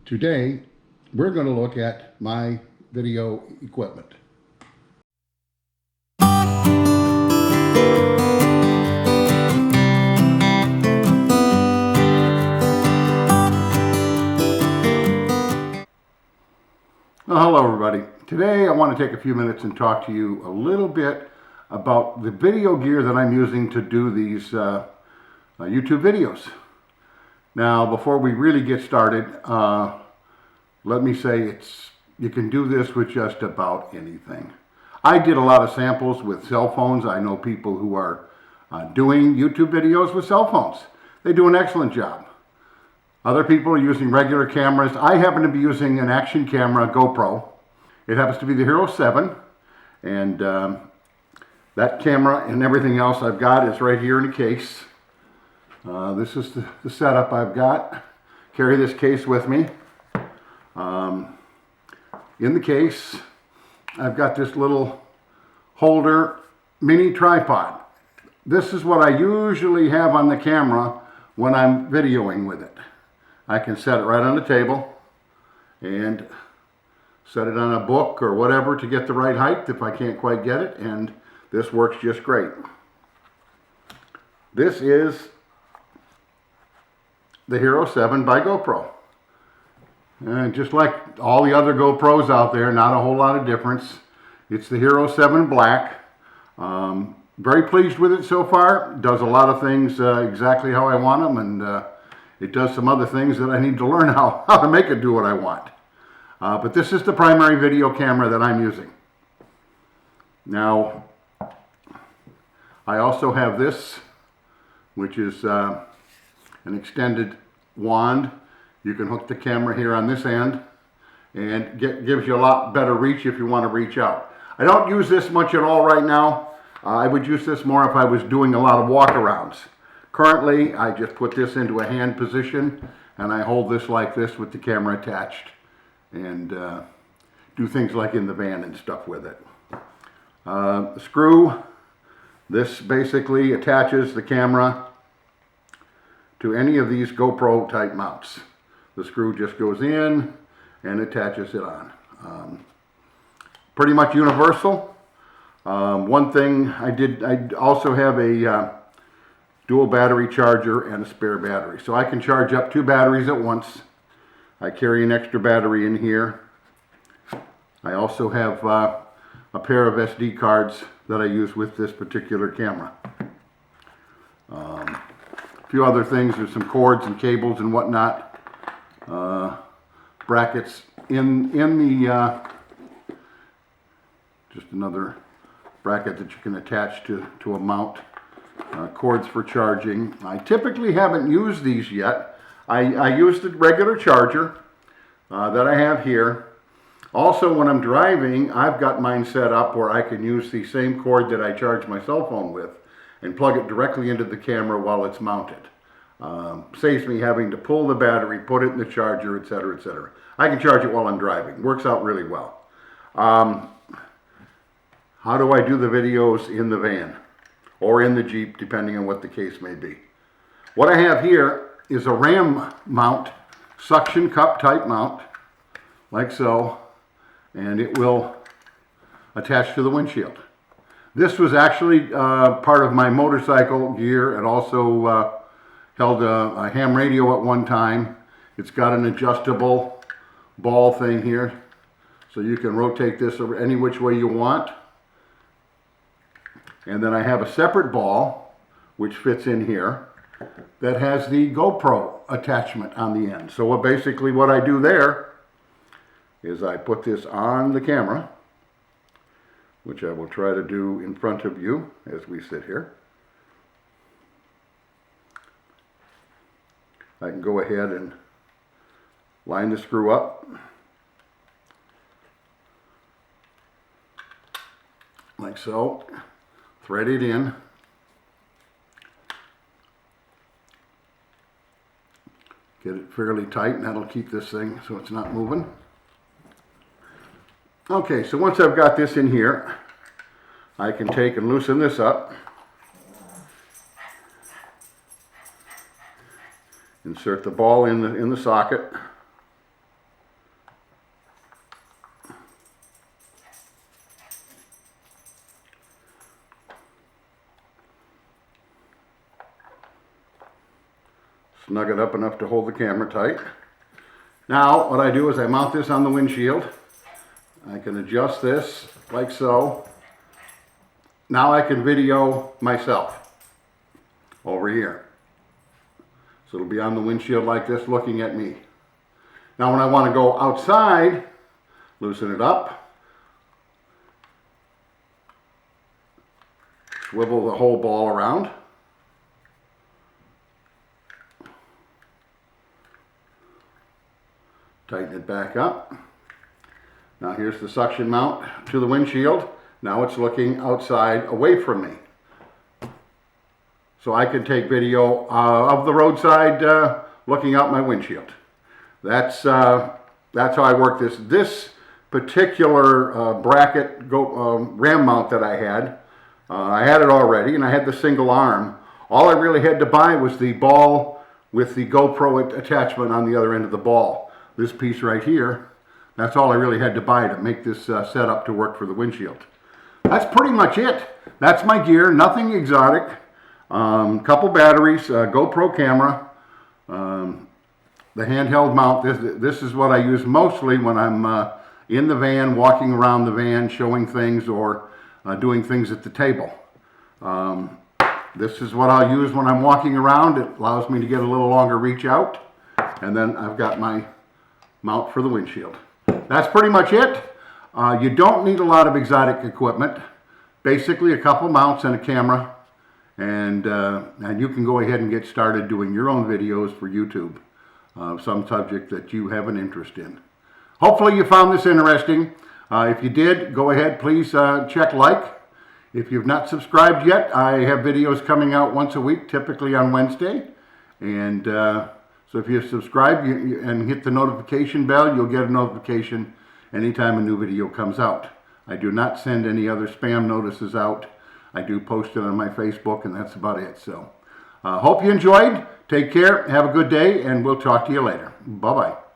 Today, we're going to look at my video equipment. Well, hello everybody. Today I want to take a few minutes and talk to you a little bit about the video gear that I'm using to do these YouTube videos. Now, before we really get started, let me say you can do this with just about anything. I did a lot of samples with cell phones. I know people who are doing YouTube videos with cell phones. They do an excellent job. Other people are using regular cameras. I happen to be using an action camera, GoPro. It happens to be the Hero 7. And that camera and everything else I've got is right here in a case. This is the setup I've got. Carry this case with me. In the case, I've got this little holder mini tripod. This is what I usually have on the camera when I'm videoing with it. I can set it right on the table and set it on a book or whatever to get the right height if I can't quite get it, and this works just great. This is the Hero 7 by GoPro. And just like all the other GoPros out there, not a whole lot of difference. It's the Hero 7 Black. Very pleased with it so far. Does a lot of things exactly how I want them, and it does some other things that I need to learn how to make it do what I want. But this is the primary video camera that I'm using. Now, I also have this, which is an extended wand. You can hook the camera here on this end, and gives you a lot better reach if you want to reach out. I don't use this much at all right now. I would use this more if I was doing a lot of walk-arounds. Currently, I just put this into a hand position, and I hold this like this with the camera attached, and do things like in the van and stuff with it. Screw. This basically attaches the camera to any of these GoPro type mounts. The screw just goes in and attaches it on. Pretty much universal. One thing I also have a dual battery charger and a spare battery. So I can charge up 2 batteries at once. I carry an extra battery in here. I also have a pair of SD cards that I use with this particular camera. A few other things, there's some cords and cables and whatnot. Brackets in the, just another bracket that you can attach to a mount. Cords for charging. I typically haven't used these yet. I use the regular charger that I have here. Also, when I'm driving, I've got mine set up where I can use the same cord that I charge my cell phone with and plug it directly into the camera while it's mounted. Saves me having to pull the battery, put it in the charger, etc., etc. I can charge it while I'm driving. Works out really well. How do I do the videos in the van or in the Jeep, depending on what the case may be? What I have here is a ram mount, suction cup type mount, like so, and it will attach to the windshield. This was actually part of my motorcycle gear. It also held a ham radio at one time. It's got an adjustable ball thing here, so you can rotate this over any which way you want. And then I have a separate ball, which fits in here, that has the GoPro attachment on the end. So basically what I do there is I put this on the camera, which I will try to do in front of you as we sit here. I can go ahead and line the screw up like so, thread it in, get it fairly tight, and that'll keep this thing so it's not moving. Okay, so once I've got this in here, I can take and loosen this up. Insert the ball in the socket. Snug it up enough to hold the camera tight. Now what I do is I mount this on the windshield. I can adjust this like so. Now I can video myself over here. So it'll be on the windshield like this looking at me. Now when I want to go outside, loosen it up, swivel the whole ball around, tighten it back up. Now here's the suction mount to the windshield. Now it's looking outside away from me. So I can take video of the roadside looking out my windshield. That's how I work this. This particular bracket ram mount that I had it already, and I had the single arm. All I really had to buy was the ball with the GoPro attachment on the other end of the ball. This piece right here, that's all I really had to buy to make this setup to work for the windshield. That's pretty much it. That's my gear, nothing exotic. Couple batteries, GoPro camera, the handheld mount. This is what I use mostly when I'm in the van, walking around the van, showing things or doing things at the table. This is what I'll use when I'm walking around. It allows me to get a little longer reach out. And then I've got my mount for the windshield. That's pretty much it. You don't need a lot of exotic equipment. Basically a couple mounts and a camera. And you can go ahead and get started doing your own videos for YouTube. Some subject that you have an interest in. Hopefully you found this interesting. If you did, go ahead, please check like. If you've not subscribed yet, I have videos coming out once a week, typically on Wednesday. And so if you subscribe and hit the notification bell, you'll get a notification anytime a new video comes out. I do not send any other spam notices out. I do post it on my Facebook, and that's about it. So hope you enjoyed. Take care. Have a good day, and we'll talk to you later. Bye-bye.